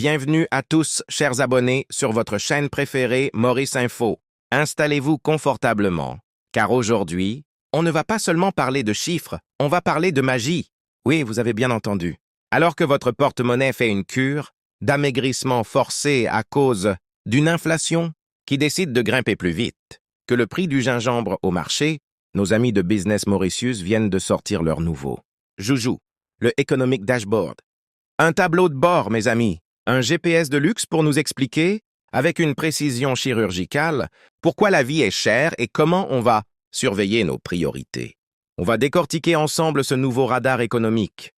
Bienvenue à tous, chers abonnés, sur votre chaîne préférée Maurice Info. Installez-vous confortablement, car aujourd'hui, on ne va pas seulement parler de chiffres, on va parler de magie. Oui, vous avez bien entendu. Alors que votre porte-monnaie fait une cure d'amaigrissement forcé à cause d'une inflation qui décide de grimper plus vite que le prix du gingembre au marché, nos amis de Business Mauritius viennent de sortir leur nouveau joujou, le Economic Dashboard. Un tableau de bord, mes amis. Un GPS de luxe pour nous expliquer, avec une précision chirurgicale, pourquoi la vie est chère et comment on va surveiller nos priorités. On va décortiquer ensemble ce nouveau radar économique.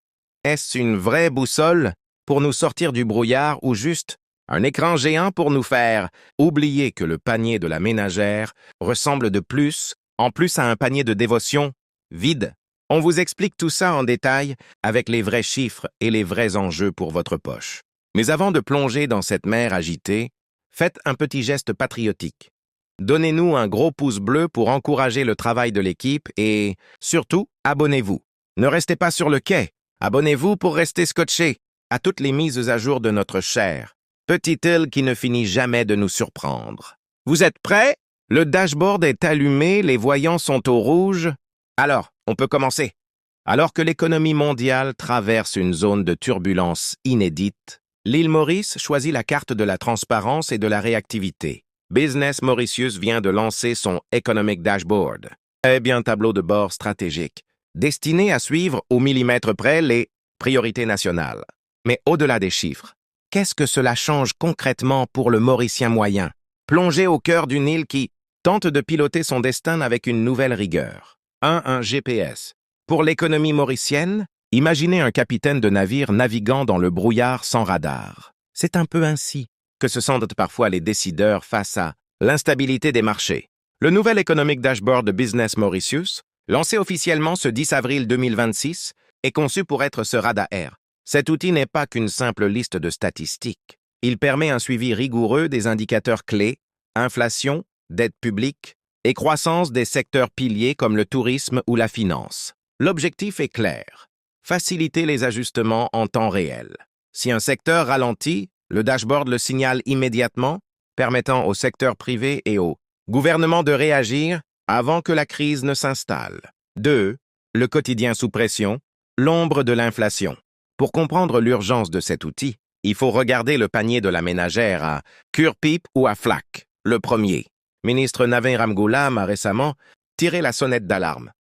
Est-ce une vraie boussole pour nous sortir du brouillard ou juste un écran géant pour nous faire oublier que le panier de la ménagère ressemble de plus en plus à un panier de dévotion vide? On vous explique tout ça en détail avec les vrais chiffres et les vrais enjeux pour votre poche. Mais avant de plonger dans cette mer agitée, faites un petit geste patriotique. Donnez-nous un gros pouce bleu pour encourager le travail de l'équipe et, surtout, abonnez-vous. Ne restez pas sur le quai. Abonnez-vous pour rester scotché à toutes les mises à jour de notre chère petite île qui ne finit jamais de nous surprendre. Vous êtes prêts? Le dashboard est allumé, les voyants sont au rouge. Alors, on peut commencer. Alors que l'économie mondiale traverse une zone de turbulence inédite, l'île Maurice choisit la carte de la transparence et de la réactivité. Business Mauritius vient de lancer son Economic Dashboard, tableau de bord stratégique, destiné à suivre au millimètre près les priorités nationales. Mais au-delà des chiffres, qu'est-ce que cela change concrètement pour le Mauricien moyen, plongé au cœur d'une île qui tente de piloter son destin avec une nouvelle rigueur? Un GPS. Pour l'économie mauricienne, imaginez un capitaine de navire naviguant dans le brouillard sans radar. C'est un peu ainsi que se sentent parfois les décideurs face à l'instabilité des marchés. Le nouvel Economic Dashboard de Business Mauritius, lancé officiellement ce 10 avril 2026, est conçu pour être ce radar. Cet outil n'est pas qu'une simple liste de statistiques. Il permet un suivi rigoureux des indicateurs clés, inflation, dette publique et croissance des secteurs piliers comme le tourisme ou la finance. L'objectif est clair. Faciliter les ajustements en temps réel. Si un secteur ralentit, le dashboard le signale immédiatement, permettant au secteur privé et au gouvernement de réagir avant que la crise ne s'installe. 2. Le quotidien sous pression, l'ombre de l'inflation. Pour comprendre l'urgence de cet outil, il faut regarder le panier de la ménagère à Cure-Pipe ou à Flac. Le premier. Ministre Navin Ramgoolam a récemment tiré la sonnette d'alarme.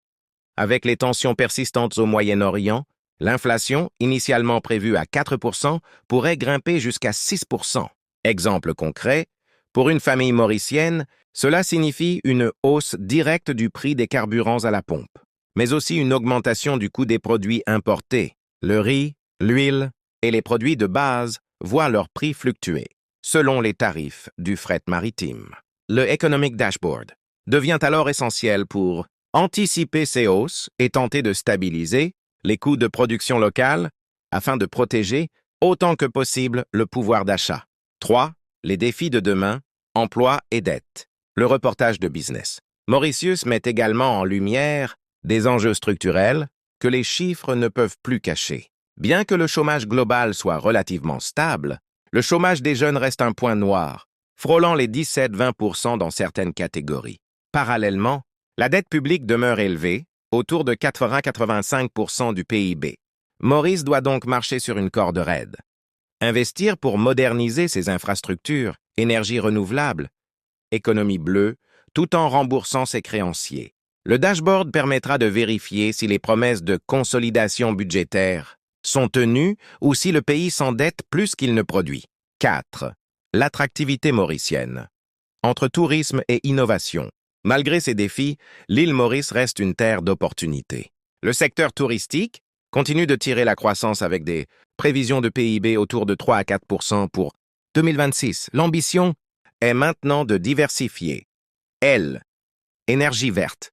Avec les tensions persistantes au Moyen-Orient, l'inflation, initialement prévue à 4%, pourrait grimper jusqu'à 6%. Exemple concret, pour une famille mauricienne, cela signifie une hausse directe du prix des carburants à la pompe, mais aussi une augmentation du coût des produits importés. Le riz, l'huile et les produits de base voient leur prix fluctuer, selon les tarifs du fret maritime. Le Economic Dashboard devient alors essentiel pour anticiper ces hausses et tenter de stabiliser les coûts de production locale afin de protéger autant que possible le pouvoir d'achat. 3. Les défis de demain, emploi et dette. Le reportage de Business Mauritius met également en lumière des enjeux structurels que les chiffres ne peuvent plus cacher. Bien que le chômage global soit relativement stable, le chômage des jeunes reste un point noir, frôlant les 17-20% dans certaines catégories. Parallèlement, la dette publique demeure élevée, autour de 80-85% du PIB. Maurice doit donc marcher sur une corde raide. Investir pour moderniser ses infrastructures, énergie renouvelable, économie bleue, tout en remboursant ses créanciers. Le dashboard permettra de vérifier si les promesses de consolidation budgétaire sont tenues ou si le pays s'endette plus qu'il ne produit. 4. L'attractivité mauricienne. Entre tourisme et innovation. Malgré ces défis, l'île Maurice reste une terre d'opportunités. Le secteur touristique continue de tirer la croissance avec des prévisions de PIB autour de 3 à 4% pour 2026. L'ambition est maintenant de diversifier. Énergie verte.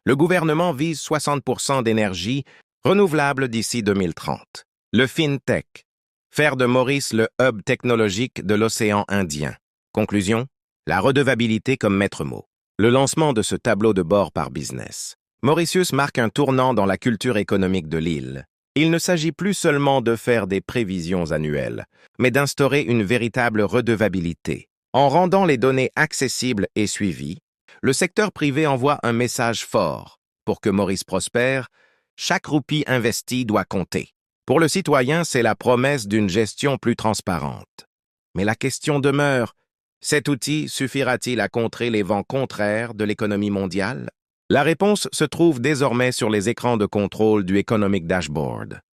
Le gouvernement vise 60% d'énergie renouvelable d'ici 2030. Le FinTech. Faire de Maurice le hub technologique de l'océan Indien. Conclusion, la redevabilité comme maître mot. Le lancement de ce tableau de bord par Business Mauritius marque un tournant dans la culture économique de l'île. Il ne s'agit plus seulement de faire des prévisions annuelles, mais d'instaurer une véritable redevabilité. En rendant les données accessibles et suivies, le secteur privé envoie un message fort. Pour que Maurice prospère, chaque roupie investie doit compter. Pour le citoyen, c'est la promesse d'une gestion plus transparente. Mais la question demeure, cet outil suffira-t-il à contrer les vents contraires de l'économie mondiale? La réponse se trouve désormais sur les écrans de contrôle du Economic Dashboard.